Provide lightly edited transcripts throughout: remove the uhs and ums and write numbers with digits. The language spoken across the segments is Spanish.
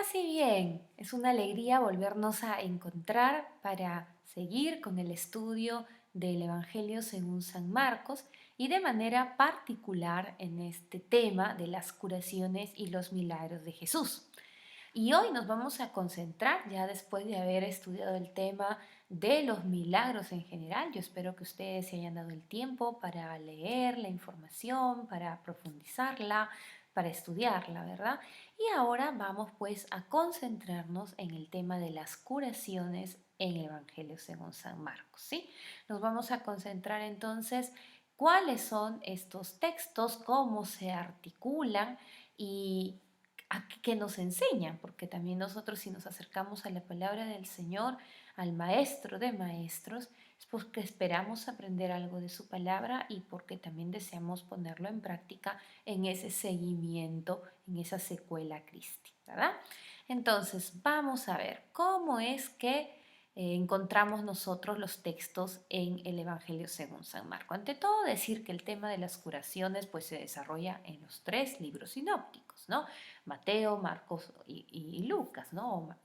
Paz y bien, es una alegría volvernos a encontrar para seguir con el estudio del Evangelio según San Marcos y de manera particular en este tema de las curaciones y los milagros de Jesús. Y hoy nos vamos a concentrar, ya después de haber estudiado el tema de los milagros en general. Yo espero que ustedes se hayan dado el tiempo para leer la información, para profundizarla, para estudiarla, ¿verdad? Y ahora vamos pues a concentrarnos en el tema de las curaciones en el Evangelio según San Marcos, ¿sí? Nos vamos a concentrar entonces cuáles son estos textos, cómo se articulan y a que nos enseñan, porque también nosotros si nos acercamos a la palabra del Señor, al Maestro de Maestros, es porque esperamos aprender algo de su palabra y porque también deseamos ponerlo en práctica en ese seguimiento, en esa secuela Christi, ¿verdad? Entonces, vamos a ver cómo es que encontramos nosotros los textos en el Evangelio según San Marco. Ante todo, decir que el tema de las curaciones pues se desarrolla en los tres libros sinópticos, ¿no? Mateo, Marcos y Lucas, ¿no?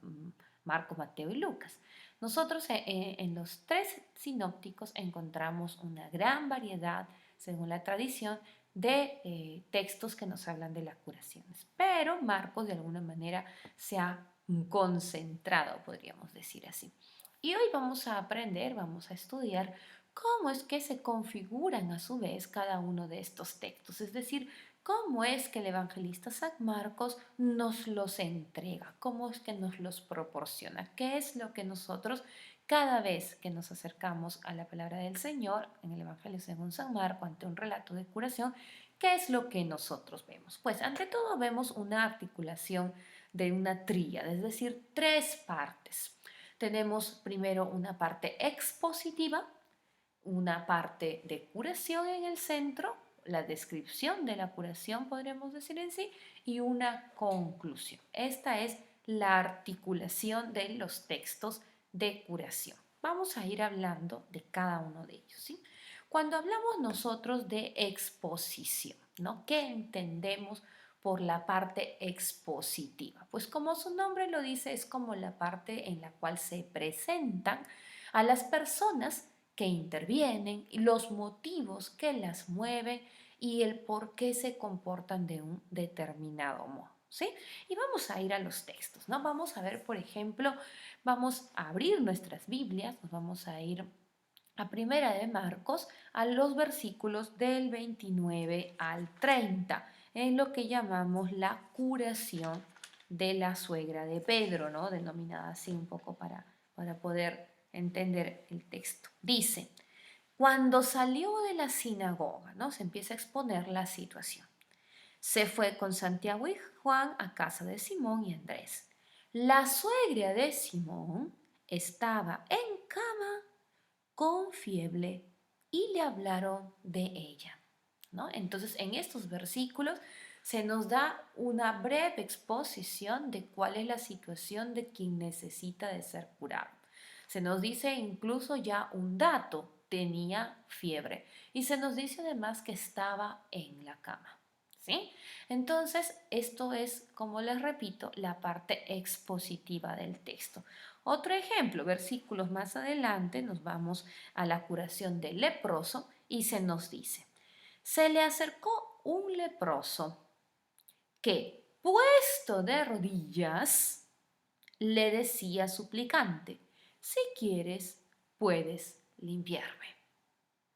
Marcos, Mateo y Lucas. Nosotros en los tres sinópticos encontramos una gran variedad, según la tradición, de textos que nos hablan de las curaciones. Pero Marcos de alguna manera se ha concentrado, podríamos decir así. Y hoy vamos a aprender, vamos a estudiar cómo es que se configuran a su vez cada uno de estos textos, es decir, cómo es que el evangelista San Marcos nos los entrega, cómo es que nos los proporciona, qué es lo que nosotros cada vez que nos acercamos a la palabra del Señor en el Evangelio según San Marcos ante un relato de curación, ¿qué es lo que nosotros vemos? Pues ante todo vemos una articulación de una tríada, es decir, tres partes. Tenemos primero una parte expositiva, una parte de curación en el centro, la descripción de la curación podríamos decir en sí, y una conclusión. Esta es la articulación de los textos de curación. Vamos a ir hablando de cada uno de ellos, ¿sí? Cuando hablamos nosotros de exposición, ¿no? ¿Qué entendemos por la parte expositiva? Pues como su nombre lo dice, es como la parte en la cual se presentan a las personas que intervienen, los motivos que las mueven y el por qué se comportan de un determinado modo. ¿Sí? Y vamos a ir a los textos, ¿no? Vamos a ver, por ejemplo, vamos a abrir nuestras Biblias, nos vamos a ir a Primera de Marcos, a los versículos del 29 al 30, en lo que llamamos la curación de la suegra de Pedro, ¿no? Denominada así un poco para poder entender el texto. Dice, cuando salió de la sinagoga, ¿no? Se empieza a exponer la situación. Se fue con Santiago y Juan a casa de Simón y Andrés. La suegra de Simón estaba en cama con fiebre y le hablaron de ella, ¿no? Entonces, en estos versículos se nos da una breve exposición de cuál es la situación de quien necesita de ser curado. Se nos dice incluso ya un dato, tenía fiebre, y se nos dice además que estaba en la cama, ¿sí? Entonces, esto es, como les repito, la parte expositiva del texto. Otro ejemplo, versículos más adelante, nos vamos a la curación del leproso y se nos dice, se le acercó un leproso que, puesto de rodillas, le decía suplicante, si quieres, puedes limpiarme.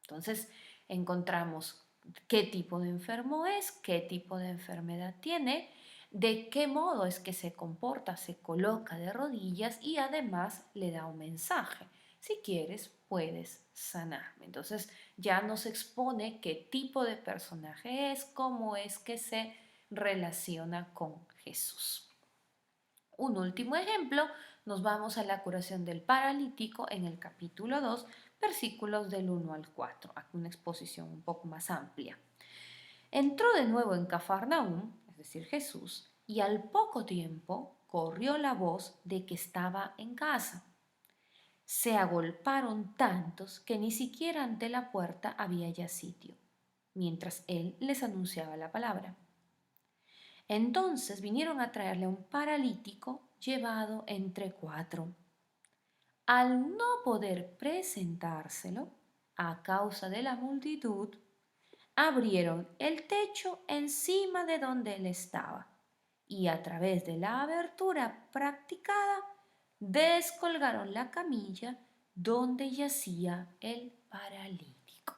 Entonces, encontramos qué tipo de enfermo es, qué tipo de enfermedad tiene, de qué modo es que se comporta, se coloca de rodillas y además le da un mensaje. Si quieres, puedes sanarme. Entonces ya nos expone qué tipo de personaje es, cómo es que se relaciona con Jesús. Un último ejemplo, nos vamos a la curación del paralítico en el capítulo 2, versículos del 1 al 4, aquí una exposición un poco más amplia. Entró de nuevo en Cafarnaúm, es decir, Jesús, y al poco tiempo corrió la voz de que estaba en casa. Se agolparon tantos que ni siquiera ante la puerta había ya sitio, mientras él les anunciaba la palabra. Entonces vinieron a traerle un paralítico llevado entre 4. Al no poder presentárselo, a causa de la multitud, abrieron el techo encima de donde él estaba y a través de la abertura practicada descolgaron la camilla donde yacía el paralítico.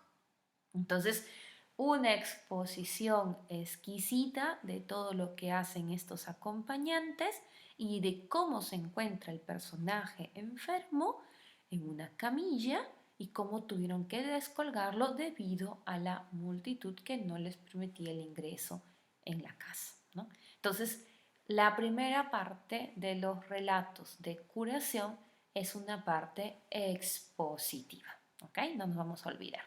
Entonces, una exposición exquisita de todo lo que hacen estos acompañantes y de cómo se encuentra el personaje enfermo en una camilla y cómo tuvieron que descolgarlo debido a la multitud que no les permitía el ingreso en la casa, ¿no? Entonces, la primera parte de los relatos de curación es una parte expositiva, ¿ok? No nos vamos a olvidar.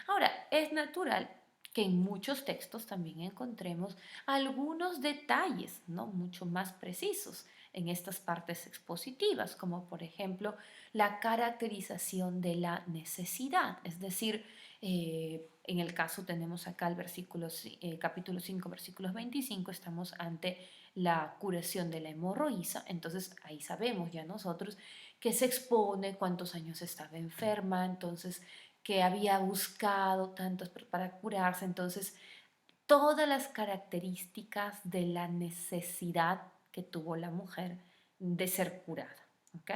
Ahora, es natural que en muchos textos también encontremos algunos detalles, ¿no? Mucho más precisos en estas partes expositivas, como por ejemplo la caracterización de la necesidad, es decir, en el caso tenemos acá el capítulo 5, versículos 25, estamos ante la curación de la hemorroísa, entonces ahí sabemos ya nosotros que se expone cuántos años estaba enferma, entonces que había buscado tantos para curarse, entonces todas las características de la necesidad que tuvo la mujer de ser curada, ¿ok?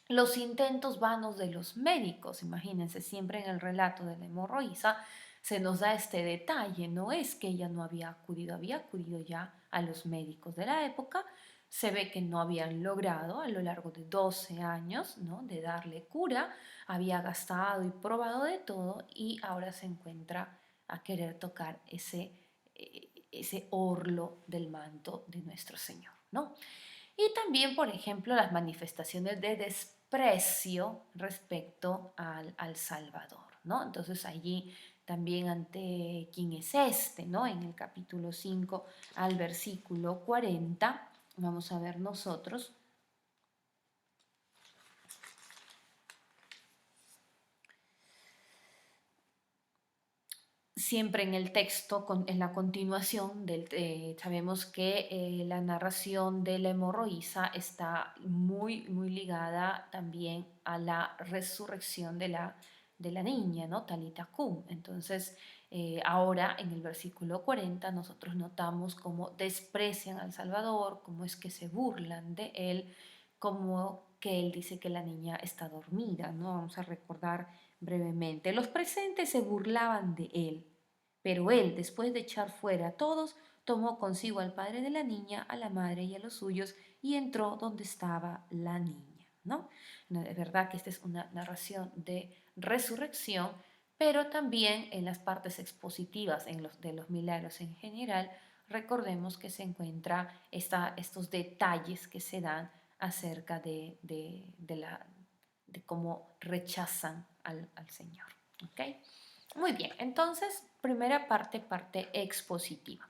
Los intentos vanos de los médicos, imagínense, siempre en el relato de la hemorroísa se nos da este detalle, no es que ella no había acudido ya a los médicos de la época, se ve que no habían logrado a lo largo de 12 años, ¿no?, de darle cura, había gastado y probado de todo y ahora se encuentra a querer tocar ese orlo del manto de nuestro Señor, ¿no? Y también, por ejemplo, las manifestaciones de desprecio respecto al Salvador, ¿no? Entonces allí también ante quién es este, ¿no? En el capítulo 5 al versículo 40, vamos a ver nosotros. Siempre en el texto, en la continuación, sabemos que la narración de la hemorroísa está muy, muy ligada también a la resurrección de la niña, ¿no? Talita Kum. Entonces, ahora en el versículo 40 nosotros notamos cómo desprecian al Salvador, cómo es que se burlan de él, cómo que él dice que la niña está dormida, ¿no? Vamos a recordar brevemente. Los presentes se burlaban de él, pero él, después de echar fuera a todos, tomó consigo al padre de la niña, a la madre y a los suyos, y entró donde estaba la niña, ¿no? Es verdad que esta es una narración de resurrección, pero también en las partes expositivas de los milagros en general, recordemos que se encuentra estos detalles que se dan acerca de cómo rechazan al Señor. ¿Ok? Muy bien, entonces, primera parte, parte expositiva.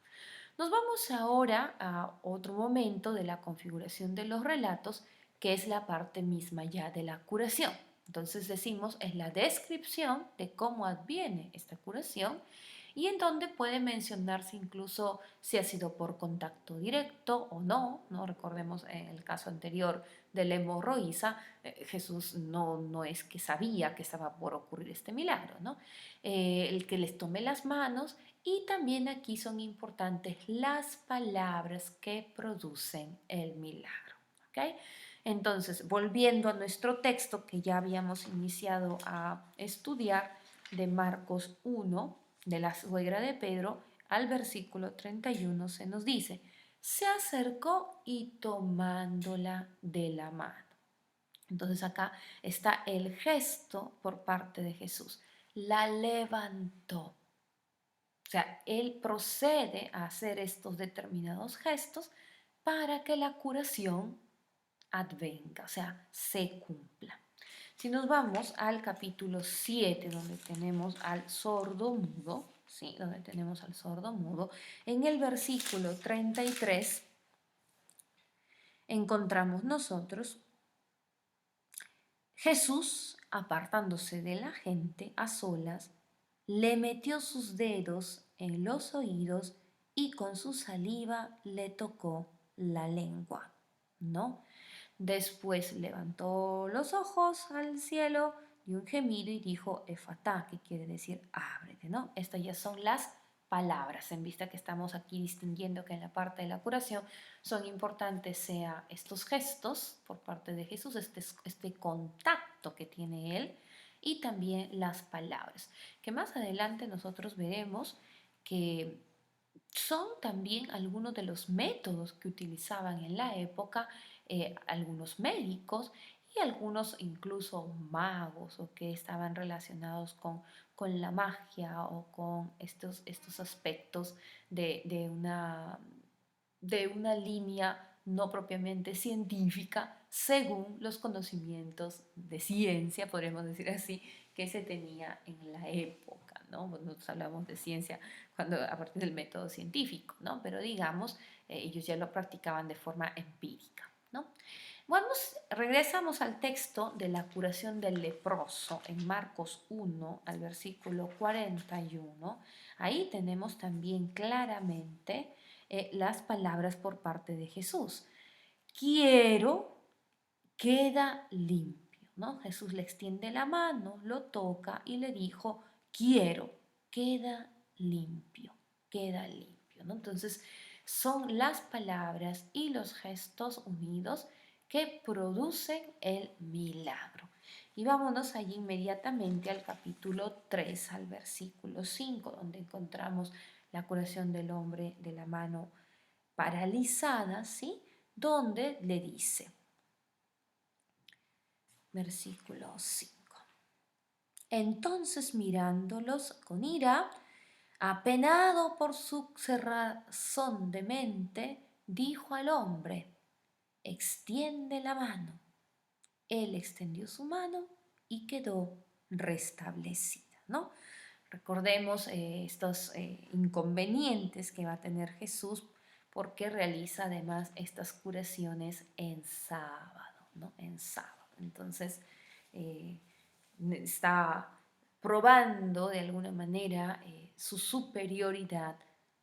Nos vamos ahora a otro momento de la configuración de los relatos, que es la parte misma ya de la curación. Entonces decimos, es la descripción de cómo adviene esta curación y en donde puede mencionarse incluso si ha sido por contacto directo o no, ¿no? Recordemos en el caso anterior de la hemorroísa, Jesús no es que sabía que estaba por ocurrir este milagro, ¿no? El que les tome las manos y también aquí son importantes las palabras que producen el milagro, ¿ok? Entonces, volviendo a nuestro texto que ya habíamos iniciado a estudiar de Marcos 1, de la suegra de Pedro, al versículo 31 se nos dice, se acercó y tomándola de la mano. Entonces acá está el gesto por parte de Jesús. La levantó. O sea, él procede a hacer estos determinados gestos para que la curación advenga, o sea, se cumpla. Si nos vamos al capítulo 7, donde tenemos al sordo mudo, ¿sí? Donde tenemos al sordo mudo, en el versículo 33 encontramos nosotros Jesús, apartándose de la gente a solas, le metió sus dedos en los oídos y con su saliva le tocó la lengua, ¿no? Después levantó los ojos al cielo, dio un gemido y dijo Efatá, que quiere decir ábrete, ¿no? Estas ya son las palabras, en vista que estamos aquí distinguiendo que en la parte de la curación son importantes sea estos gestos por parte de Jesús, este contacto que tiene él y también las palabras, que más adelante nosotros veremos que son también algunos de los métodos que utilizaban en la época algunos médicos y algunos incluso magos o que estaban relacionados con la magia o con estos aspectos de una línea no propiamente científica según los conocimientos de ciencia, podríamos decir así, que se tenía en la época, ¿no? Nosotros hablamos de ciencia a partir del método científico, ¿no? Pero digamos, ellos ya lo practicaban de forma empírica, ¿no? Regresamos al texto de la curación del leproso en Marcos 1 al versículo 41. Ahí tenemos también claramente las palabras por parte de Jesús. Quiero, queda limpio, ¿no? Jesús le extiende la mano, lo toca y le dijo, quiero, queda limpio, queda limpio, ¿no? Entonces, son las palabras y los gestos unidos que producen el milagro. Y vámonos allí inmediatamente al capítulo 3, al versículo 5, donde encontramos la curación del hombre de la mano paralizada, ¿sí? Donde le dice, versículo 5. Entonces mirándolos con ira, apenado por su cerrazón de mente, dijo al hombre, extiende la mano. Él extendió su mano y quedó restablecida, ¿no? Recordemos estos inconvenientes que va a tener Jesús porque realiza además estas curaciones en sábado, ¿no? En sábado. Entonces, eh, está probando de alguna manera su superioridad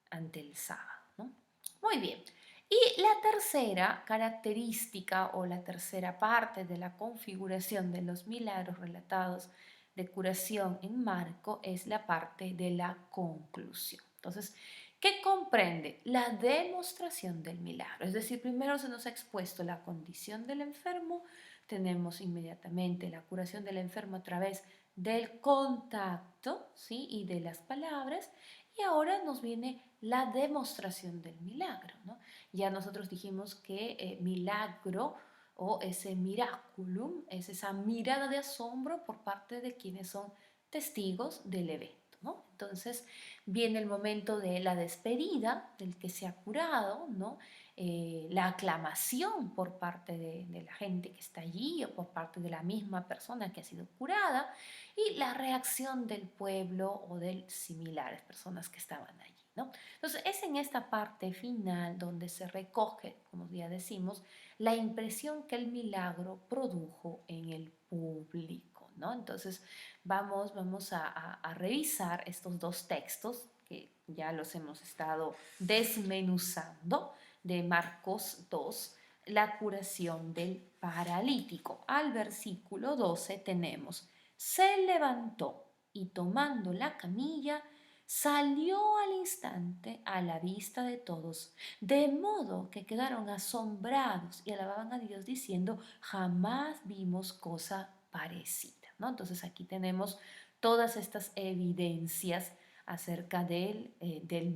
ante el sábado, ¿no? Muy bien. Y la tercera característica o la tercera parte de la configuración de los milagros relatados de curación en Marco es la parte de la conclusión. Entonces, ¿qué comprende? La demostración del milagro. Es decir, primero se nos ha expuesto la condición del enfermo, tenemos inmediatamente la curación del enfermo a través del contacto, ¿sí? Y de las palabras, y ahora nos viene la demostración del milagro, ¿no? Ya nosotros dijimos que milagro o ese miraculum es esa mirada de asombro por parte de quienes son testigos del evento, ¿no? Entonces viene el momento de la despedida del que se ha curado, ¿no? La aclamación por parte de la gente que está allí o por parte de la misma persona que ha sido curada y la reacción del pueblo o de similares personas que estaban allí, ¿no? Entonces es en esta parte final donde se recoge, como ya decimos, la impresión que el milagro produjo en el público, ¿no? Entonces vamos a revisar estos dos textos que ya los hemos estado desmenuzando de Marcos 2, la curación del paralítico. Al versículo 12 tenemos, se levantó y tomando la camilla, salió al instante a la vista de todos, de modo que quedaron asombrados y alababan a Dios diciendo, jamás vimos cosa parecida, ¿no? Entonces aquí tenemos todas estas evidencias acerca del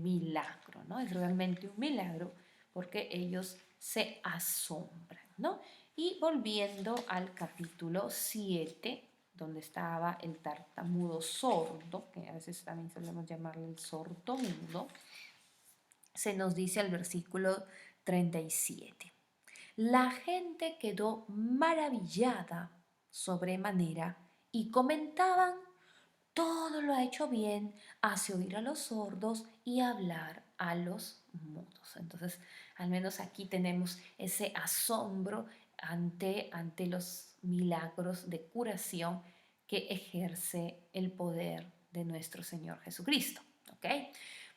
milagro, ¿no? Es realmente un milagro porque ellos se asombran, ¿no? Y volviendo al capítulo 7, donde estaba el tartamudo sordo, que a veces también solemos llamarle el sordomudo, se nos dice al versículo 37. La gente quedó maravillada sobremanera y comentaban, todo lo ha hecho bien, hace oír a los sordos y hablar a los mudos. Entonces, al menos aquí tenemos ese asombro ante los milagros de curación que ejerce el poder de nuestro Señor Jesucristo. ¿Ok?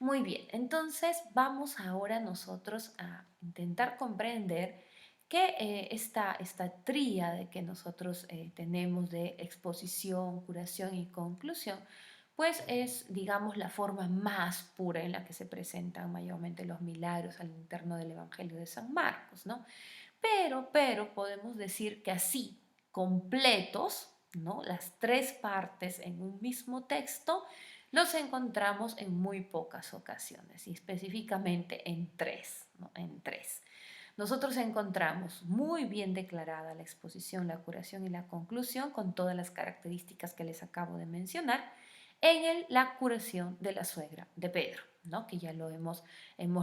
Muy bien, entonces vamos ahora nosotros a intentar comprender que esta tríade que nosotros tenemos de exposición, curación y conclusión, pues es, digamos, la forma más pura en la que se presentan mayormente los milagros al interno del Evangelio de San Marcos, ¿no? Pero podemos decir que así, completos, ¿no? Las tres partes en un mismo texto, los encontramos en muy pocas ocasiones y específicamente en tres, ¿no? En tres. Nosotros encontramos muy bien declarada la exposición, la curación y la conclusión con todas las características que les acabo de mencionar en la curación de la suegra de Pedro, ¿no? Que ya lo hemos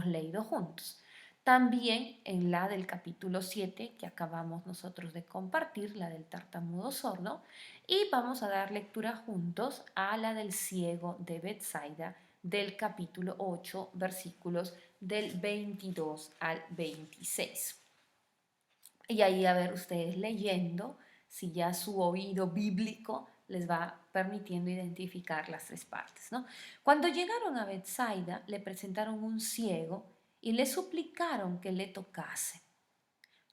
leído juntos. También en la del capítulo 7 que acabamos nosotros de compartir, la del tartamudo sordo, y vamos a dar lectura juntos a la del ciego de Betsaida del capítulo 8, versículos del 22 al 26. Y ahí a ver ustedes leyendo si ya su oído bíblico les va permitiendo identificar las tres partes, ¿no? Cuando llegaron a Betsaida, le presentaron un ciego y le suplicaron que le tocase.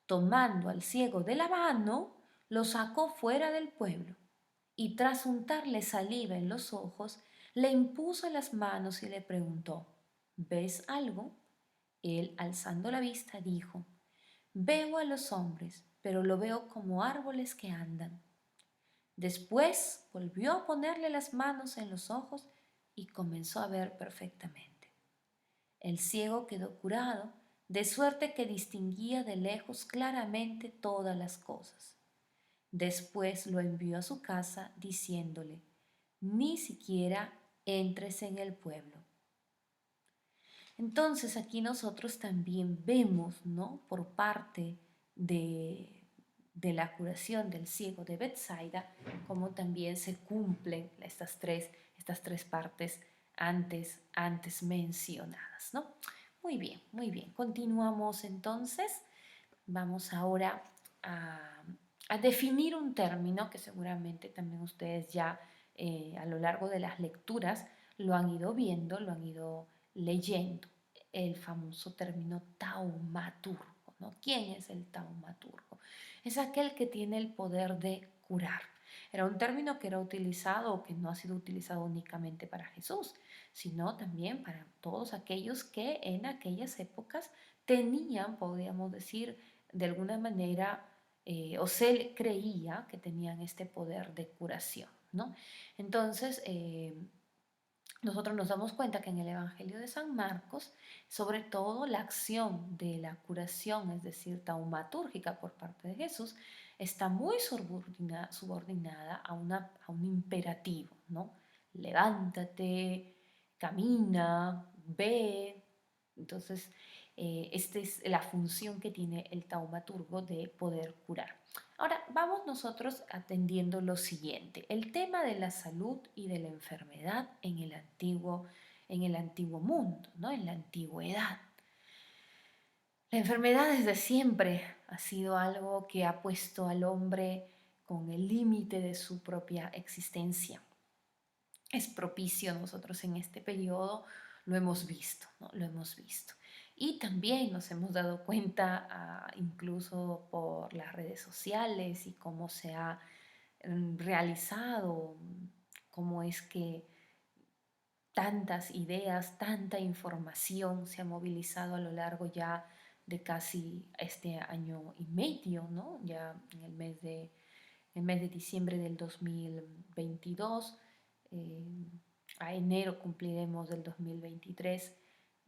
Tomando al ciego de la mano, lo sacó fuera del pueblo y tras untarle saliva en los ojos, le impuso las manos y le preguntó, ¿ves algo? Él, alzando la vista, dijo, veo a los hombres, pero lo veo como árboles que andan. Después volvió a ponerle las manos en los ojos y comenzó a ver perfectamente. El ciego quedó curado, de suerte que distinguía de lejos claramente todas las cosas. Después lo envió a su casa diciéndole, ni siquiera entres en el pueblo. Entonces aquí nosotros también vemos, ¿no? Por parte de la curación del ciego de Betsaida, cómo también se cumplen estas tres partes antes mencionadas, ¿no? Muy bien. Continuamos entonces. Vamos ahora a, a definir un término que seguramente también ustedes ya a lo largo de las lecturas lo han ido viendo, lo han ido leyendo, el famoso término taumaturgo, ¿no? ¿Quién es el taumaturgo? Es aquel que tiene el poder de curar. Era un término que era utilizado o que no ha sido utilizado únicamente para Jesús, sino también para todos aquellos que en aquellas épocas tenían, podríamos decir, de alguna manera, o se creía que tenían este poder de curación, ¿no? Entonces, nosotros nos damos cuenta que en el Evangelio de San Marcos, sobre todo la acción de la curación, es decir, taumatúrgica por parte de Jesús, está muy subordinada a un imperativo, ¿no? Levántate, camina, ve. Entonces, esta es la función que tiene el taumaturgo de poder curar. Ahora, vamos nosotros atendiendo lo siguiente, el tema de la salud y de la enfermedad en el antiguo mundo, ¿no? En la antigüedad. La enfermedad desde siempre ha sido algo que ha puesto al hombre con el límite de su propia existencia. Es propicio, nosotros en este periodo lo hemos visto, ¿no? Lo hemos visto. Y también nos hemos dado cuenta, incluso por las redes sociales y cómo se ha realizado, cómo es que tantas ideas, tanta información se ha movilizado a lo largo ya de casi este año y medio, ¿no? Ya en el mes de diciembre del 2022, a enero cumpliremos del 2023,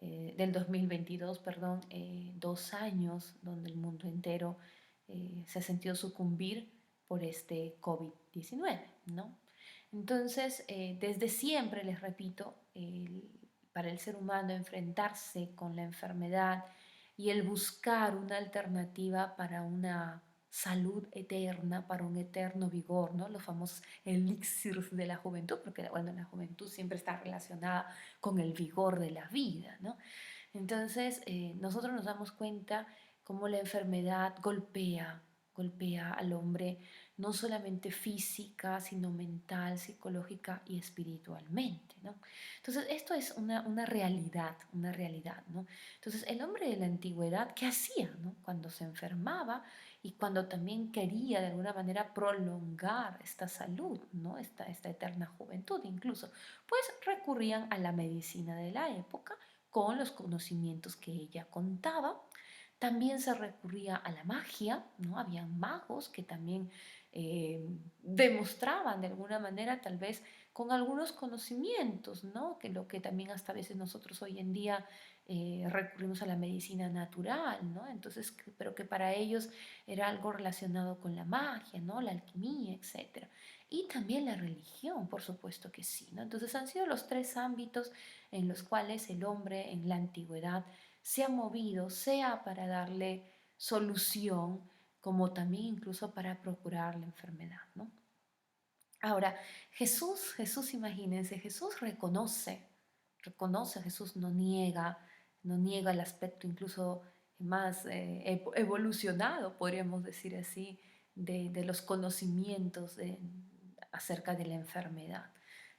del 2022, perdón, 2 años donde el mundo entero se ha sentido sucumbir por este COVID-19, ¿no? Entonces, desde siempre, les repito, para el ser humano enfrentarse con la enfermedad y el buscar una alternativa para una salud eterna, para un eterno vigor, ¿no? Los famosos elixirs de la juventud, porque bueno, la juventud siempre está relacionada con el vigor de la vida, ¿no? Entonces, nosotros nos damos cuenta cómo la enfermedad golpea al hombre no solamente física, sino mental, psicológica y espiritualmente, ¿no? Entonces, esto es una realidad, una realidad, ¿no? Entonces, el hombre de la antigüedad, ¿qué hacía, no? Cuando se enfermaba y cuando también quería de alguna manera prolongar esta salud, ¿no? Esta eterna juventud incluso, pues recurrían a la medicina de la época con los conocimientos que ella contaba. También se recurría a la magia, ¿no? Habían magos que también demostraban de alguna manera, tal vez con algunos conocimientos, ¿no? Que lo que también hasta a veces nosotros hoy en día recurrimos a la medicina natural, ¿no? Entonces, pero que para ellos era algo relacionado con la magia, ¿no? La alquimia, etcétera. Y también la religión, por supuesto que sí, ¿no? Entonces han sido los tres ámbitos en los cuales el hombre en la antigüedad se ha movido, sea para darle solución, como también incluso para procurar la enfermedad, ¿no? Ahora, Jesús, imagínense, Jesús reconoce, Jesús no niega el aspecto incluso más evolucionado, podríamos decir así, de los conocimientos acerca de la enfermedad.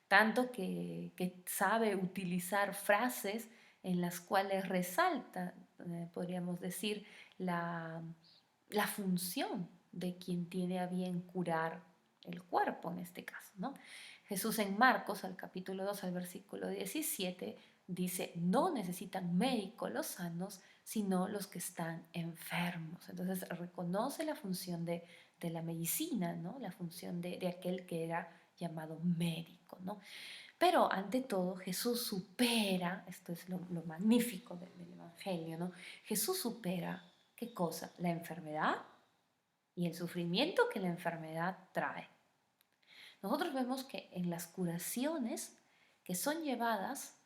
Tanto que sabe utilizar frases en las cuales resalta, podríamos decir, la, la función de quien tiene a bien curar el cuerpo en este caso, ¿no? Jesús en Marcos, al capítulo 2 al versículo 17, dice, no necesitan médico los sanos, sino los que están enfermos. Entonces reconoce la función de la medicina, ¿no? La función de aquel que era llamado médico, ¿no? Pero ante todo Jesús supera, esto es lo magnífico del Evangelio, ¿no? Jesús supera, ¿qué cosa? La enfermedad y el sufrimiento que la enfermedad trae. Nosotros vemos que en las curaciones que son llevadas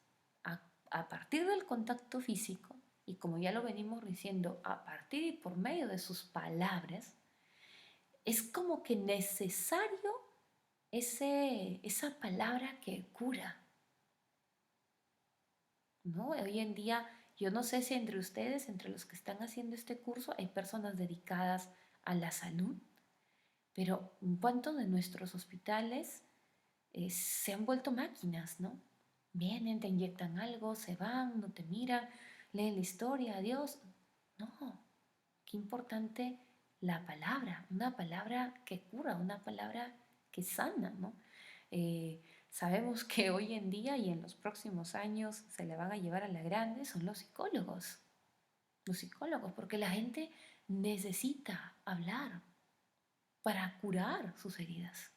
a partir del contacto físico, y como ya lo venimos diciendo, a partir y por medio de sus palabras, es como que necesario esa palabra que cura, ¿no? Hoy en día, yo no sé si entre ustedes, entre los que están haciendo este curso, hay personas dedicadas a la salud, pero ¿cuántos de nuestros hospitales se han vuelto máquinas, ¿no? Vienen, te inyectan algo, se van, no te miran, leen la historia, adiós. No, qué importante la palabra, una palabra que cura, una palabra que sana, ¿no? Sabemos que hoy en día y en los próximos años se le van a llevar a la grande son los psicólogos, porque la gente necesita hablar para curar sus heridas,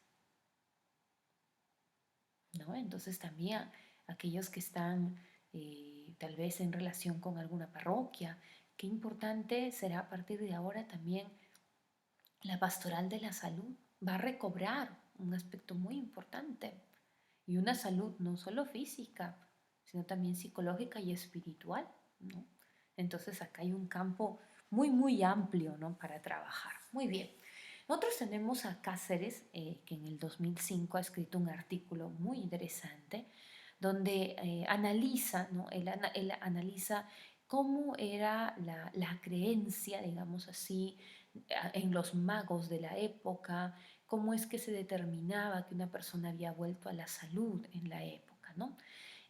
¿no? Entonces también aquellos que están tal vez en relación con alguna parroquia, qué importante será a partir de ahora también la pastoral de la salud. Va a recobrar un aspecto muy importante y una salud no solo física, sino también psicológica y espiritual, ¿no? Entonces acá hay un campo muy, muy amplio, ¿no? Para trabajar. Muy bien. Nosotros tenemos a Cáceres, que en el 2005 ha escrito un artículo muy interesante donde analiza, ¿no? Él analiza cómo era la creencia, digamos así, en los magos de la época, cómo es que se determinaba que una persona había vuelto a la salud en la época, ¿no?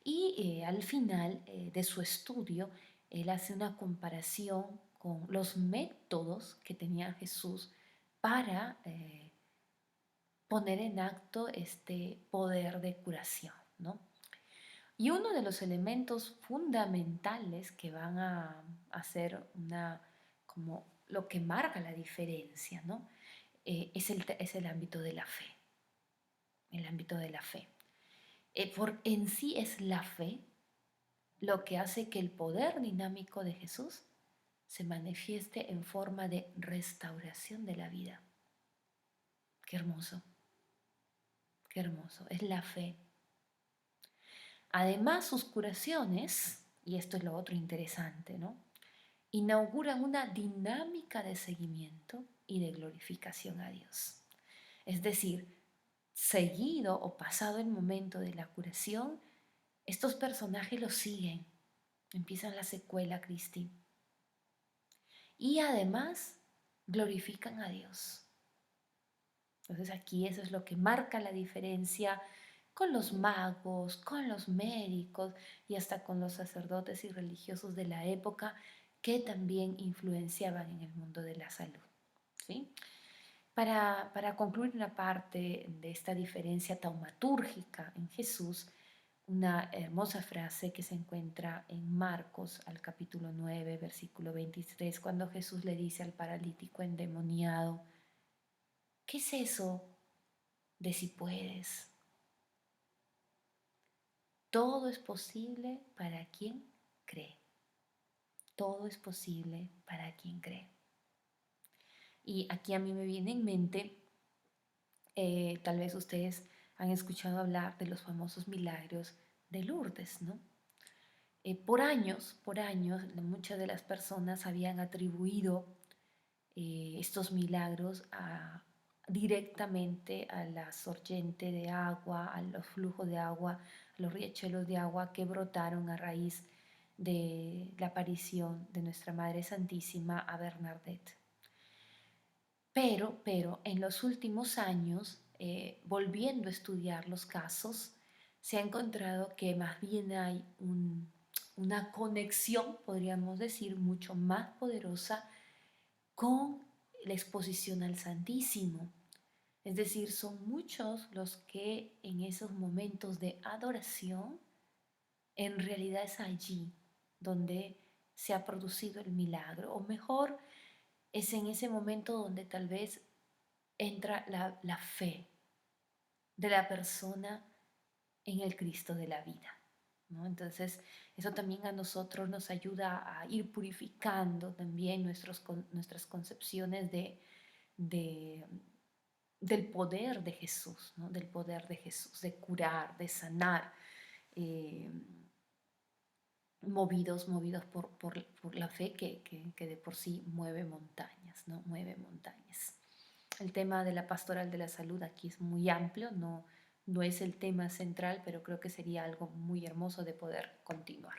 Y al final de su estudio, él hace una comparación con los métodos que tenía Jesús para poner en acto este poder de curación, ¿no? Y uno de los elementos fundamentales que van a hacer como lo que marca la diferencia, ¿no? Es el ámbito de la fe, el ámbito de la fe. En sí es la fe lo que hace que el poder dinámico de Jesús se manifieste en forma de restauración de la vida. Qué hermoso, qué hermoso, es la fe. Además, sus curaciones, y esto es lo otro interesante, ¿no? Inauguran una dinámica de seguimiento y de glorificación a Dios. Es decir, seguido o pasado el momento de la curación, estos personajes los siguen, empiezan la secuela, Cristi, y además glorifican a Dios. Entonces aquí eso es lo que marca la diferencia con los magos, con los médicos y hasta con los sacerdotes y religiosos de la época que también influenciaban en el mundo de la salud. ¿Sí? Para concluir una parte de esta diferencia taumatúrgica en Jesús, una hermosa frase que se encuentra en Marcos al capítulo 9, versículo 23, cuando Jesús le dice al paralítico endemoniado, ¿qué es eso de si puedes? Todo es posible para quien cree. Todo es posible para quien cree. Y aquí a mí me viene en mente, tal vez ustedes han escuchado hablar de los famosos milagros de Lourdes, ¿no? Por años, muchas de las personas habían atribuido estos milagros directamente a la sorgente de agua, a los flujos de agua, a los riachuelos de agua que brotaron a raíz de la aparición de nuestra Madre Santísima a Bernadette. Pero en los últimos años, volviendo a estudiar los casos, se ha encontrado que más bien hay una conexión, podríamos decir, mucho más poderosa con la exposición al Santísimo. Es decir, son muchos los que en esos momentos de adoración, en realidad es allí donde se ha producido el milagro, o mejor, es en ese momento donde tal vez entra la fe de la persona en el Cristo de la vida, ¿no? Entonces, eso también a nosotros nos ayuda a ir purificando también nuestras concepciones de, del poder de Jesús, ¿no? Del poder de Jesús, de curar, de sanar, eh, movidos por la fe que de por sí mueve montañas, ¿no? Mueve montañas. El tema de la pastoral de la salud aquí es muy amplio, no es el tema central, pero creo que sería algo muy hermoso de poder continuar.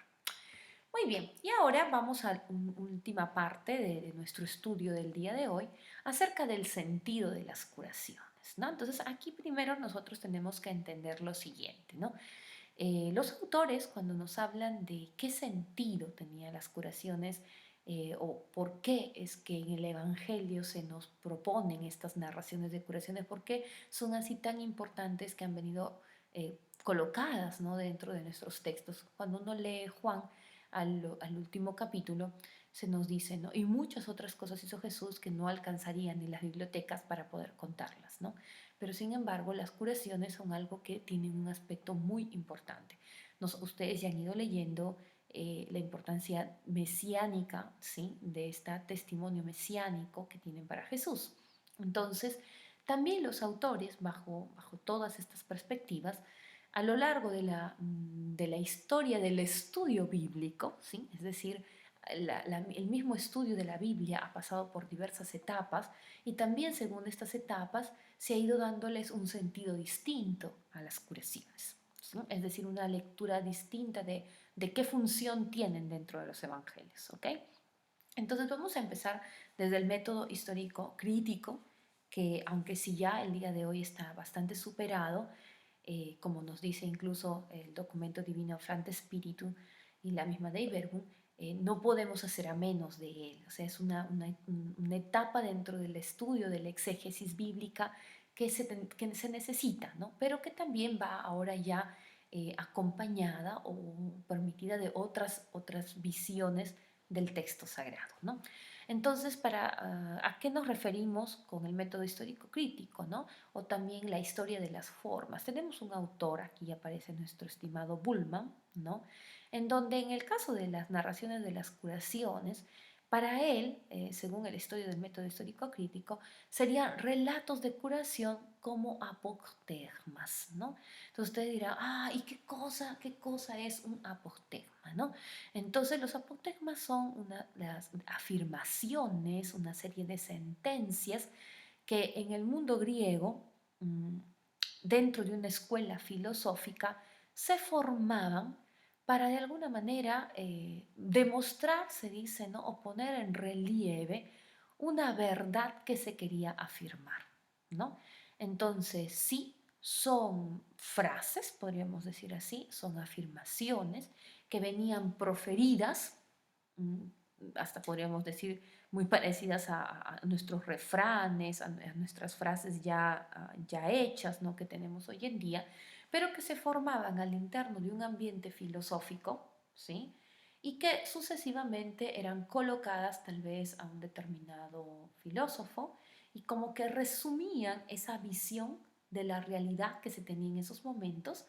Muy bien, y ahora vamos a la última parte de nuestro estudio del día de hoy acerca del sentido de las curaciones, ¿no? Entonces aquí primero nosotros tenemos que entender lo siguiente, ¿no? Los autores cuando nos hablan de qué sentido tenían las curaciones o por qué es que en el Evangelio se nos proponen estas narraciones de curaciones, por qué son así tan importantes que han venido colocadas, ¿no? Dentro de nuestros textos. Cuando uno lee Juan al último capítulo, se nos dice, ¿no? Y muchas otras cosas hizo Jesús que no alcanzarían ni las bibliotecas para poder contarlas, ¿no? Pero sin embargo, las curaciones son algo que tienen un aspecto muy importante. Ustedes ya han ido leyendo la importancia mesiánica, ¿sí? De este testimonio mesiánico que tienen para Jesús. Entonces, también los autores, bajo todas estas perspectivas, a lo largo de la historia del estudio bíblico, ¿sí? Es decir, el mismo estudio de la Biblia ha pasado por diversas etapas y también según estas etapas se ha ido dándoles un sentido distinto a las curaciones, ¿sí? Es decir, una lectura distinta de qué función tienen dentro de los evangelios, ¿ok? Entonces vamos a empezar desde el método histórico crítico, que aunque sí ya el día de hoy está bastante superado, como nos dice incluso el documento Divino Frante Spiritu y la misma Dei Verbum, no podemos hacer a menos de él. O sea, es una etapa dentro del estudio de la exégesis bíblica que se necesita, ¿no? Pero que también va ahora ya acompañada o permitida de otras visiones del texto sagrado, ¿no? Entonces, ¿a qué nos referimos con el método histórico crítico, ¿no? O también la historia de las formas? Tenemos un autor, aquí aparece nuestro estimado Bullman, ¿no? En donde en el caso de las narraciones de las curaciones, para él, según el estudio del método histórico crítico, serían relatos de curación como apotegmas, ¿no? Entonces usted dirá, ¿y qué cosa es un apotegma, ¿no? Entonces los apotegmas son las afirmaciones, una serie de sentencias que en el mundo griego, dentro de una escuela filosófica, se formaban para de alguna manera demostrar, se dice, ¿no? O poner en relieve una verdad que se quería afirmar, ¿no? Entonces, sí, son frases, podríamos decir así, son afirmaciones que venían proferidas, mm, hasta podríamos decir muy parecidas a nuestros refranes, a nuestras frases ya, ya hechas, ¿no? Que tenemos hoy en día, pero que se formaban al interno de un ambiente filosófico, ¿sí? Y que sucesivamente eran colocadas tal vez a un determinado filósofo y como que resumían esa visión de la realidad que se tenía en esos momentos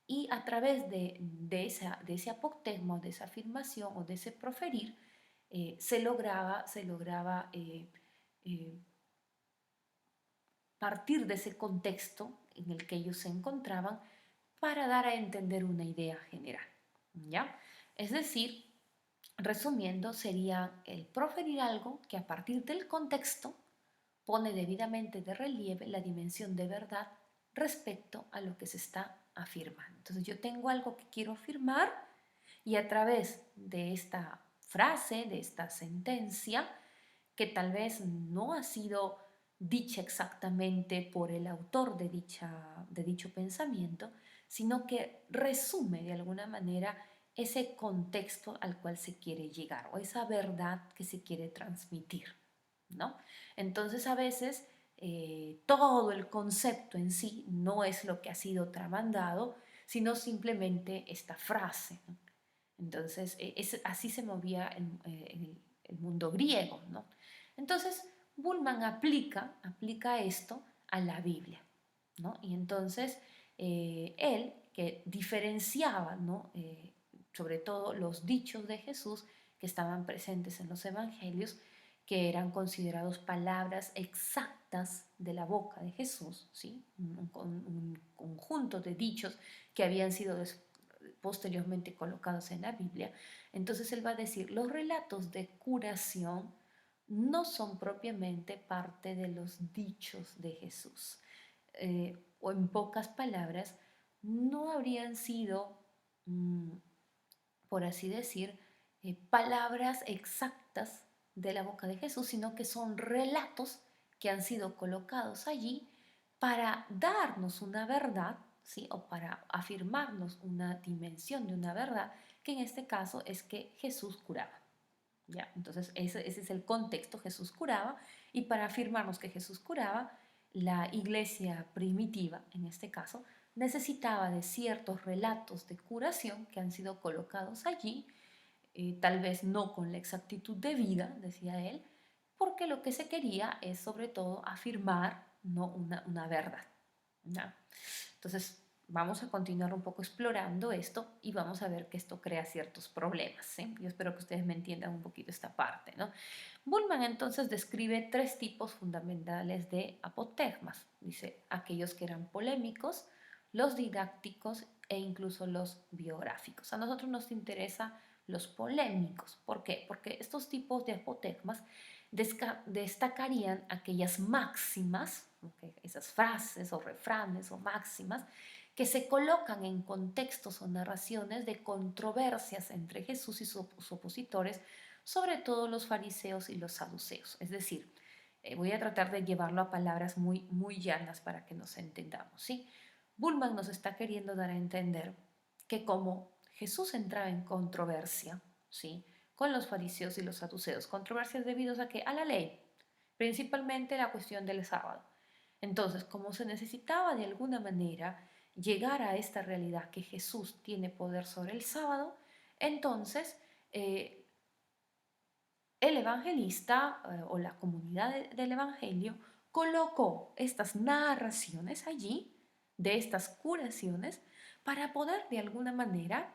y a través de ese apoctegma, de esa afirmación o de ese proferir, se lograba eh, partir de ese contexto en el que ellos se encontraban para dar a entender una idea general, ¿ya? Es decir, resumiendo, sería el proferir algo que a partir del contexto pone debidamente de relieve la dimensión de verdad respecto a lo que se está afirmando. Entonces yo tengo algo que quiero afirmar y a través de esta frase, de esta sentencia, que tal vez no ha sido dicha exactamente por el autor de dicho pensamiento, sino que resume de alguna manera ese contexto al cual se quiere llegar o esa verdad que se quiere transmitir, ¿no? Entonces a veces todo el concepto en sí no es lo que ha sido tramandado, sino simplemente esta frase, ¿no? Entonces así se movía el mundo griego, ¿no? Entonces Bullman aplica esto a la Biblia, ¿no? Y entonces él, que diferenciaba, ¿no? Sobre todo los dichos de Jesús que estaban presentes en los evangelios, que eran considerados palabras exactas de la boca de Jesús, ¿sí? Un conjunto de dichos que habían sido posteriormente colocados en la Biblia. Entonces él va a decir, los relatos de curación no son propiamente parte de los dichos de Jesús. O en pocas palabras, no habrían sido, por así decir, palabras exactas de la boca de Jesús, sino que son relatos que han sido colocados allí para darnos una verdad, ¿sí? O para afirmarnos una dimensión de una verdad, que en este caso es que Jesús curaba. ¿Ya? Entonces ese es el contexto, Jesús curaba, y para afirmarnos que Jesús curaba, la iglesia primitiva, en este caso, necesitaba de ciertos relatos de curación que han sido colocados allí, tal vez no con la exactitud de vida, decía él, porque lo que se quería es sobre todo afirmar, no una verdad, ¿ya? Entonces, vamos a continuar un poco explorando esto y vamos a ver que esto crea ciertos problemas, ¿sí? Yo espero que ustedes me entiendan un poquito esta parte, ¿no? Bullman entonces describe tres tipos fundamentales de apotegmas. Dice aquellos que eran polémicos, los didácticos e incluso los biográficos. A nosotros nos interesa los polémicos. ¿Por qué? Porque estos tipos de apotegmas destacarían aquellas máximas, ¿okay? Esas frases o refranes o máximas que se colocan en contextos o narraciones de controversias entre Jesús y sus opositores, sobre todo los fariseos y los saduceos. Es decir, voy a tratar de llevarlo a palabras muy, muy llanas para que nos entendamos, ¿sí? Bullman nos está queriendo dar a entender que como Jesús entraba en controversia, ¿sí? Con los fariseos y los saduceos, controversias debidas a que a la ley, principalmente la cuestión del sábado. Entonces, como se necesitaba de alguna manera llegar a esta realidad que Jesús tiene poder sobre el sábado, entonces el evangelista o la comunidad del evangelio colocó estas narraciones allí de estas curaciones para poder de alguna manera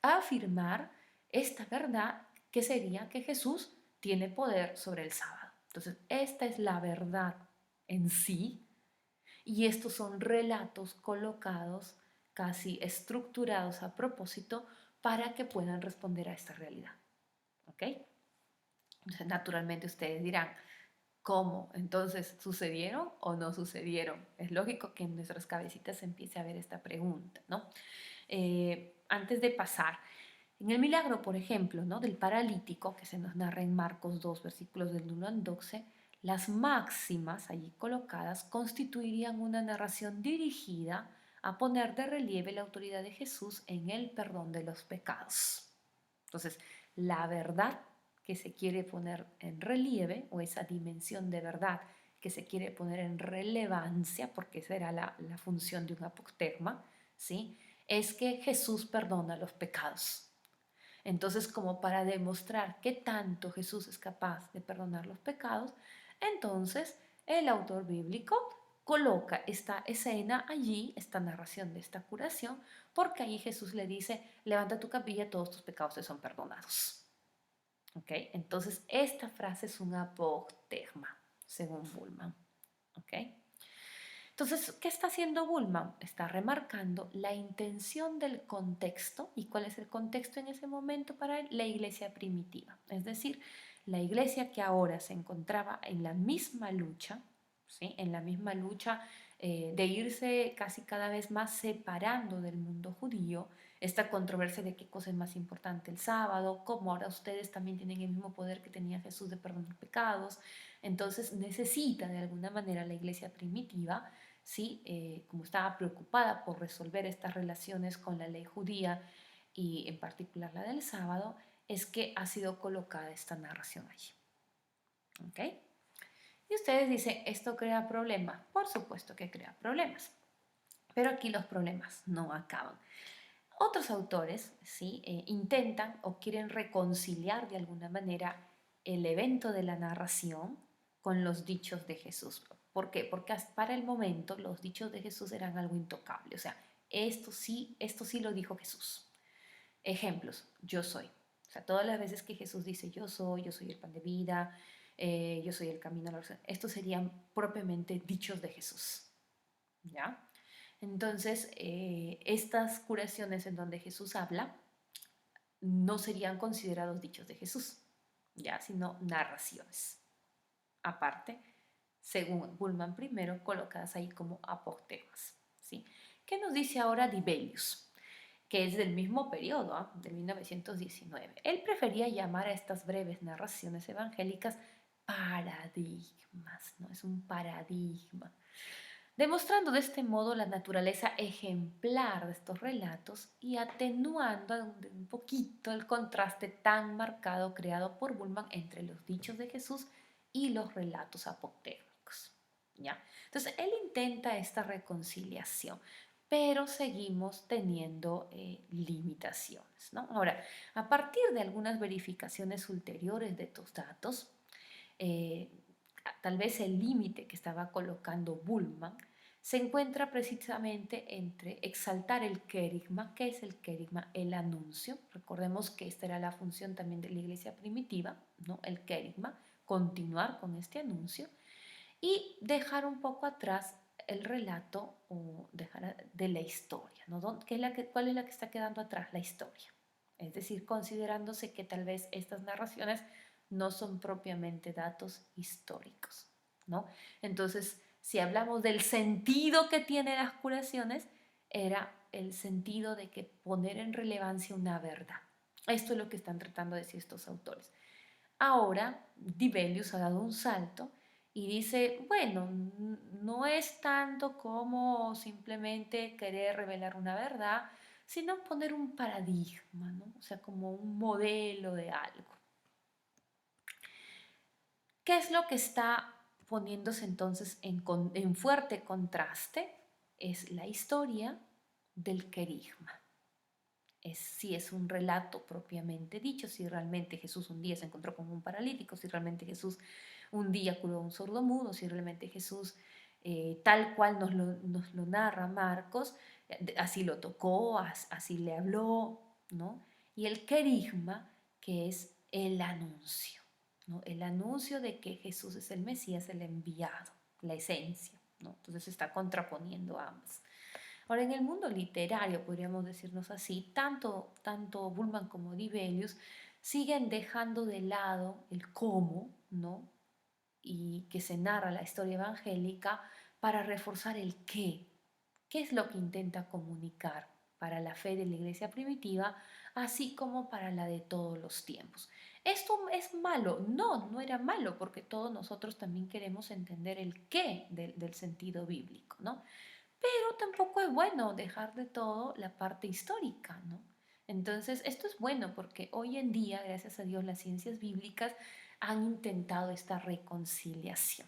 afirmar esta verdad que sería que Jesús tiene poder sobre el sábado. Entonces, esta es la verdad en sí y estos son relatos colocados, casi estructurados a propósito para que puedan responder a esta realidad. ¿Ok? Entonces, naturalmente ustedes dirán, ¿cómo? Entonces, ¿sucedieron o no sucedieron? Es lógico que en nuestras cabecitas se empiece a ver esta pregunta, ¿no? Antes de pasar, en el milagro, por ejemplo, ¿no? Del paralítico, que se nos narra en Marcos 2, versículos del 1 al 12, Las máximas allí colocadas constituirían una narración dirigida a poner de relieve la autoridad de Jesús en el perdón de los pecados. Entonces, la verdad que se quiere poner en relieve, o esa dimensión de verdad que se quiere poner en relevancia, porque esa era la función de un apoctegma, ¿sí? Es que Jesús perdona los pecados. Entonces, como para demostrar qué tanto Jesús es capaz de perdonar los pecados, entonces el autor bíblico coloca esta escena allí, esta narración de esta curación, porque ahí Jesús le dice, levanta tu capilla, todos tus pecados te son perdonados. ¿Ok? Entonces, esta frase es un apoctegma, según Bullman. ¿Ok? Entonces, ¿qué está haciendo Bullman? Está remarcando la intención del contexto. ¿Y cuál es el contexto en ese momento para él? La iglesia primitiva. Es decir, la iglesia que ahora se encontraba en la misma lucha, ¿sí? En la misma lucha de irse casi cada vez más separando del mundo judío, esta controversia de qué cosa es más importante el sábado, cómo ahora ustedes también tienen el mismo poder que tenía Jesús de perdonar pecados. Entonces necesita de alguna manera la iglesia primitiva, ¿sí? Como estaba preocupada por resolver estas relaciones con la ley judía y en particular la del sábado, es que ha sido colocada esta narración allí. ¿Ok? Y ustedes dicen, ¿esto crea problemas? Por supuesto que crea problemas, pero aquí los problemas no acaban. Otros autores, ¿sí? Intentan o quieren reconciliar de alguna manera el evento de la narración con los dichos de Jesús. ¿Por qué? Porque para el momento los dichos de Jesús eran algo intocable. O sea, esto sí lo dijo Jesús. Ejemplos, yo soy. O sea, todas las veces que Jesús dice yo soy el pan de vida, yo soy el camino a la oración, estos serían propiamente dichos de Jesús. ¿Ya? Entonces, estas curaciones en donde Jesús habla no serían considerados dichos de Jesús, ¿ya? Sino narraciones. Aparte, según Bullman primero, colocadas ahí como apócrifas, ¿sí? ¿Qué nos dice ahora Dibelius? Que es del mismo periodo, de 1919. Él prefería llamar a estas breves narraciones evangélicas paradigmas, ¿no? Es un paradigma, demostrando de este modo la naturaleza ejemplar de estos relatos y atenuando un poquito el contraste tan marcado creado por Bullman entre los dichos de Jesús y los relatos apoctégmicos. ¿Ya? Entonces, él intenta esta reconciliación, pero seguimos teniendo limitaciones, ¿no? Ahora, a partir de algunas verificaciones ulteriores de estos datos, eh, tal vez el límite que estaba colocando Bullman se encuentra precisamente entre exaltar el querigma. ¿Qué es el querigma? El anuncio. Recordemos que esta era la función también de la iglesia primitiva, ¿no? El querigma, continuar con este anuncio y dejar un poco atrás el relato o dejar de la historia, ¿no? ¿Cuál es la que está quedando atrás? La historia. Es decir, considerándose que tal vez estas narraciones no son propiamente datos históricos, ¿no? Entonces, si hablamos del sentido que tienen las curaciones, era el sentido de que poner en relevancia una verdad. Esto es lo que están tratando de decir estos autores. Ahora, Dibelius ha dado un salto y dice, bueno, no es tanto como simplemente querer revelar una verdad, sino poner un paradigma, ¿no? O sea, como un modelo de algo. ¿Qué es lo que está poniéndose entonces en fuerte contraste? Es la historia del querigma. Si es un relato propiamente dicho, si realmente Jesús un día se encontró con un paralítico, si realmente Jesús un día curó a un sordomudo, si realmente Jesús, tal cual nos lo narra Marcos, así lo tocó, así le habló, ¿no? Y el querigma, que es el anuncio, ¿no? El anuncio de que Jesús es el Mesías, el enviado, la esencia, ¿no? Entonces se está contraponiendo a ambas. Ahora, en el mundo literario, podríamos decirnos así, tanto Bullman como Dibelius siguen dejando de lado el cómo, ¿no? Y que se narra la historia evangélica para reforzar el qué. ¿Qué es lo que intenta comunicar para la fe de la iglesia primitiva, así como para la de todos los tiempos? ¿Esto es malo? No, no era malo, porque todos nosotros también queremos entender el qué del sentido bíblico, ¿no? Pero tampoco es bueno dejar de todo la parte histórica, ¿no? Entonces, esto es bueno porque hoy en día, gracias a Dios, las ciencias bíblicas han intentado esta reconciliación.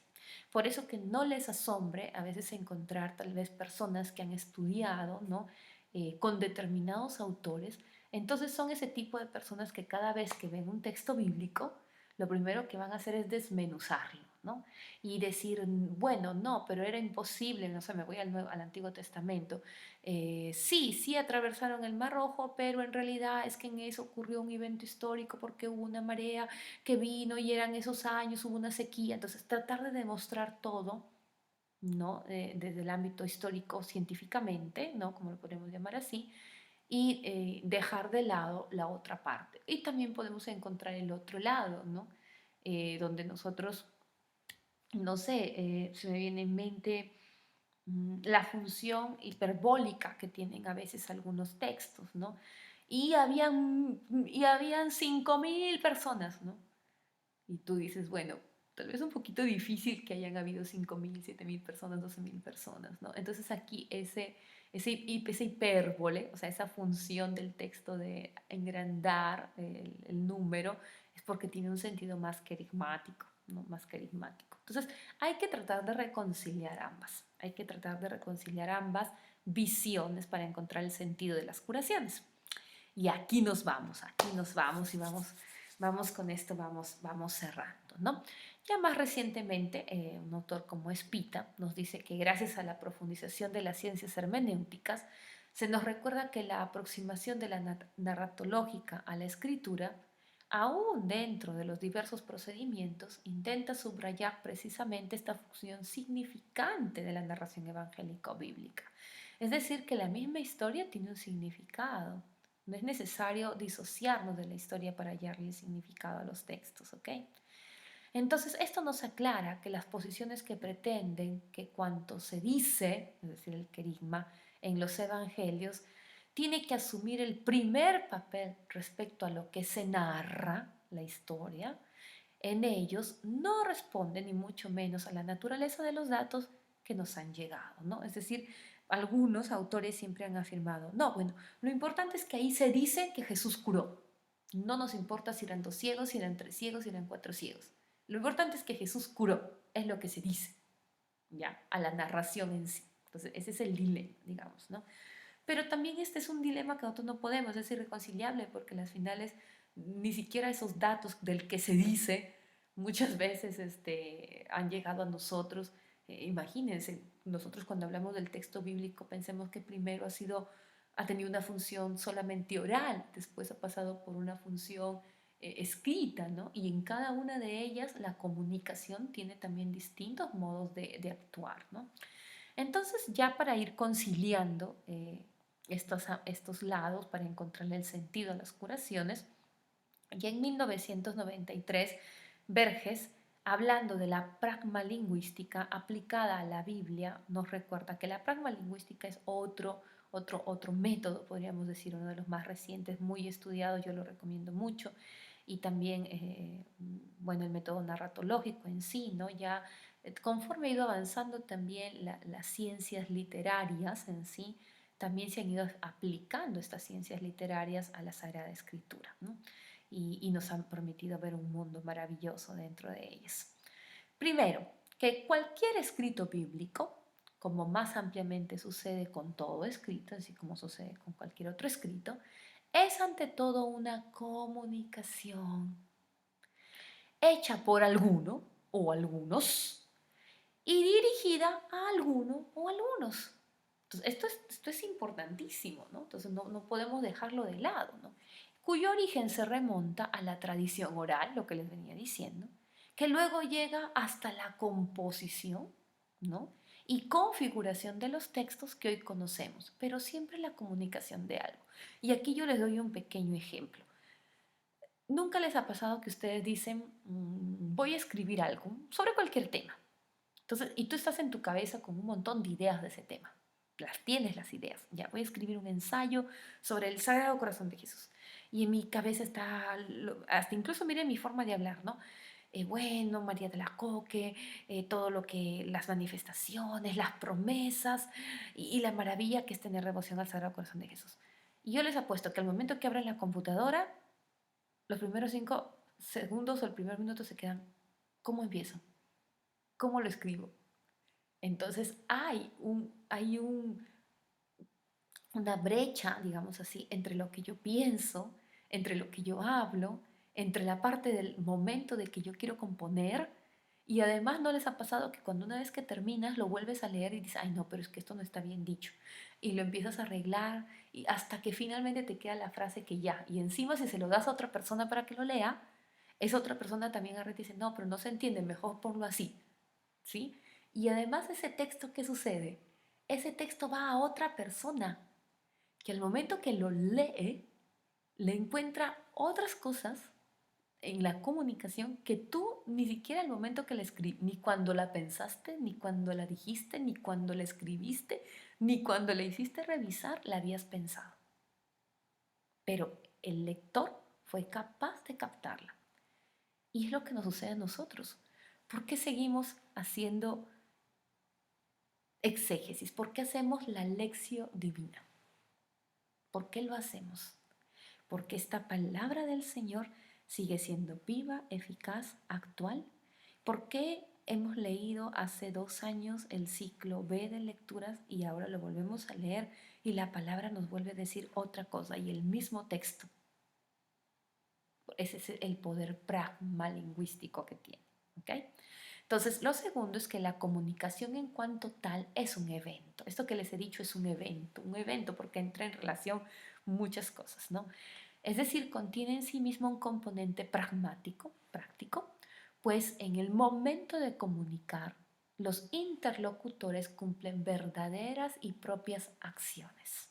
Por eso que no les asombre a veces encontrar tal vez personas que han estudiado, ¿no? Con determinados autores. Entonces son ese tipo de personas que cada vez que ven un texto bíblico, lo primero que van a hacer es desmenuzarlo, ¿no? Y decir, bueno, no, pero era imposible, no sé, me voy al Antiguo Testamento. Sí, sí atravesaron el Mar Rojo, pero en realidad es que en eso ocurrió un evento histórico porque hubo una marea que vino y eran esos años, hubo una sequía. Entonces, tratar de demostrar todo, ¿no? Desde el ámbito histórico científicamente, ¿no? Como lo podemos llamar así, y dejar de lado la otra parte. Y también podemos encontrar el otro lado, ¿no? Donde nosotros, no sé, se me viene en mente la función hiperbólica que tienen a veces algunos textos, ¿no? Y habían 5.000 personas, ¿no? Y tú dices, bueno, tal vez un poquito difícil que hayan habido 5.000, 7.000 personas, 12.000 personas, ¿no? Entonces aquí esa hipérbole, o sea, esa función del texto de engrandar el número, es porque tiene un sentido más carismático, ¿no? Más carismático. Entonces hay que tratar de reconciliar ambas, hay que tratar de reconciliar ambas visiones para encontrar el sentido de las curaciones. Y aquí nos vamos y vamos con esto, vamos cerrando, ¿no? Ya más recientemente, un autor como Espita nos dice que gracias a la profundización de las ciencias hermenéuticas, se nos recuerda que la aproximación de la narratológica a la escritura, aún dentro de los diversos procedimientos, intenta subrayar precisamente esta función significante de la narración evangélico-bíblica. Es decir, que la misma historia tiene un significado. No es necesario disociarnos de la historia para hallarle significado a los textos, ¿ok? Entonces, esto nos aclara que las posiciones que pretenden que cuanto se dice, es decir, el querigma, en los evangelios, tiene que asumir el primer papel respecto a lo que se narra, la historia, en ellos no responde ni mucho menos a la naturaleza de los datos que nos han llegado, ¿no? Es decir, algunos autores siempre han afirmado, no, bueno, lo importante es que ahí se dice que Jesús curó. No nos importa si eran 2 ciegos, si eran 3 ciegos, si eran 4 ciegos. Lo importante es que Jesús curó, es lo que se dice, ¿ya? A la narración en sí. Entonces, ese es el dilema, digamos, ¿no? Pero también este es un dilema que nosotros no podemos, es irreconciliable, porque en las finales ni siquiera esos datos del que se dice muchas veces han llegado a nosotros. Imagínense, nosotros cuando hablamos del texto bíblico pensemos que primero ha tenido una función solamente oral, después ha pasado por una función escrita, ¿no? Y en cada una de ellas la comunicación tiene también distintos modos de actuar, ¿no? Entonces, ya para ir conciliando estos lados, para encontrarle el sentido a las curaciones, ya en 1993, Verges, hablando de la pragmalingüística aplicada a la Biblia, nos recuerda que la pragmalingüística es otro método, podríamos decir, uno de los más recientes, muy estudiado, yo lo recomiendo mucho, y también, bueno, el método narratológico en sí, ¿no? Ya conforme ha ido avanzando también las ciencias literarias en sí, también se han ido aplicando estas ciencias literarias a la Sagrada Escritura, ¿no? Y nos han permitido ver un mundo maravilloso dentro de ellas. Primero, que cualquier escrito bíblico, como más ampliamente sucede con todo escrito, así como sucede con cualquier otro escrito, es ante todo una comunicación hecha por alguno o algunos y dirigida a alguno o algunos. Entonces, esto es importantísimo, ¿no? Entonces, no podemos dejarlo de lado, ¿no? Cuyo origen se remonta a la tradición oral, lo que les venía diciendo, que luego llega hasta la composición, ¿no? Y configuración de los textos que hoy conocemos, pero siempre la comunicación de algo. Y aquí yo les doy un pequeño ejemplo. ¿Nunca les ha pasado que ustedes dicen, voy a escribir algo sobre cualquier tema? Entonces, y tú estás en tu cabeza con un montón de ideas de ese tema. Las tienes las ideas. Ya voy a escribir un ensayo sobre el Sagrado Corazón de Jesús. y en mi cabeza está, hasta incluso mire mi forma de hablar, ¿no? Bueno, María de la Coque, todo lo que, las manifestaciones, las promesas y la maravilla que es tener devoción al Sagrado Corazón de Jesús. Y yo les apuesto que al momento que abren la computadora, los primeros 5 segundos o el primer minuto se quedan, ¿cómo empiezo? ¿Cómo lo escribo? Entonces una brecha, digamos así, entre lo que yo pienso, entre lo que yo hablo, entre la parte del momento de que yo quiero componer. Y además no les ha pasado que cuando una vez que terminas lo vuelves a leer y dices, ay no, pero es que esto no está bien dicho. Y lo empiezas a arreglar y hasta que finalmente te queda la frase que ya. Y encima si se lo das a otra persona para que lo lea, esa otra persona también agarra y dice, no, pero no se entiende, mejor ponlo así. ¿Sí? Y además ese texto, ¿qué sucede? Ese texto va a otra persona que al momento que lo lee, le encuentra otras cosas en la comunicación que tú ni siquiera al momento que la escribiste, ni cuando la pensaste, ni cuando la dijiste, ni cuando la escribiste, ni cuando la hiciste revisar, la habías pensado. Pero el lector fue capaz de captarla. Y es lo que nos sucede a nosotros. ¿Por qué seguimos haciendo exégesis? ¿Por qué hacemos la lección divina? ¿Por qué lo hacemos? Porque esta palabra del Señor sigue siendo viva, eficaz, actual. ¿Por qué hemos leído hace 2 años el ciclo B de lecturas y ahora lo volvemos a leer y la palabra nos vuelve a decir otra cosa y el mismo texto? Ese es el poder pragmalingüístico que tiene. ¿Ok? Entonces, lo segundo es que la comunicación en cuanto tal es un evento. Esto que les he dicho es un evento porque entra en relación muchas cosas, ¿no? Es decir, contiene en sí mismo un componente pragmático, práctico, pues en el momento de comunicar, los interlocutores cumplen verdaderas y propias acciones.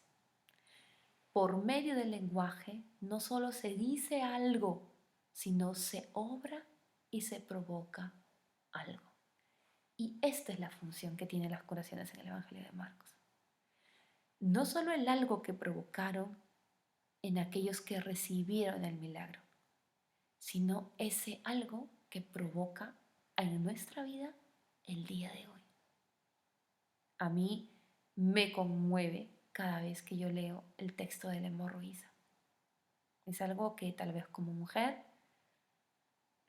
Por medio del lenguaje no solo se dice algo, sino se obra y se provoca algo. Y esta es la función que tienen las curaciones en el Evangelio de Marcos. No solo el algo que provocaron en aquellos que recibieron el milagro, sino ese algo que provoca en nuestra vida el día de hoy. A mí me conmueve cada vez que yo leo el texto de la hemorroísa. Es algo que tal vez como mujer,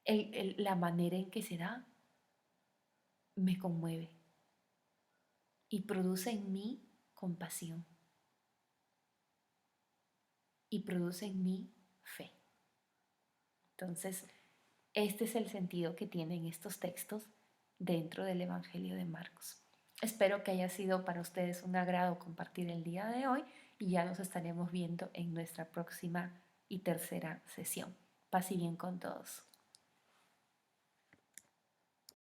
la manera en que se da me conmueve y produce en mí compasión y produce en mí fe. Entonces, este es el sentido que tienen estos textos dentro del Evangelio de Marcos. Espero que haya sido para ustedes un agrado compartir el día de hoy y ya nos estaremos viendo en nuestra próxima y tercera sesión. Paz y bien con todos.